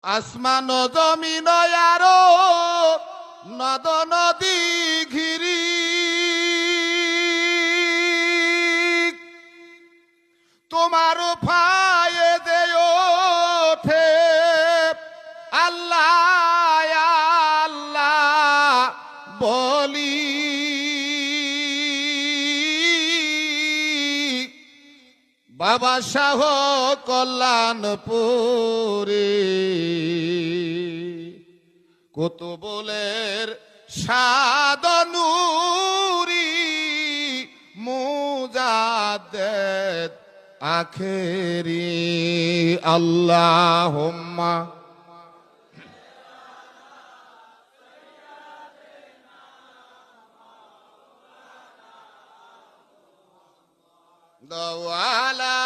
আসমান জমিন আরো নদ নদী ঘিরি তোমার ফায়ে দে ওঠে আল্লাহ আল্লাহ বলি বাবা শাহ কল্যাণপুরে কুতুবুলের সাদনুরি মুজাদ্দেদ আখেরি আল্লাহুম্মা দাওয়ালা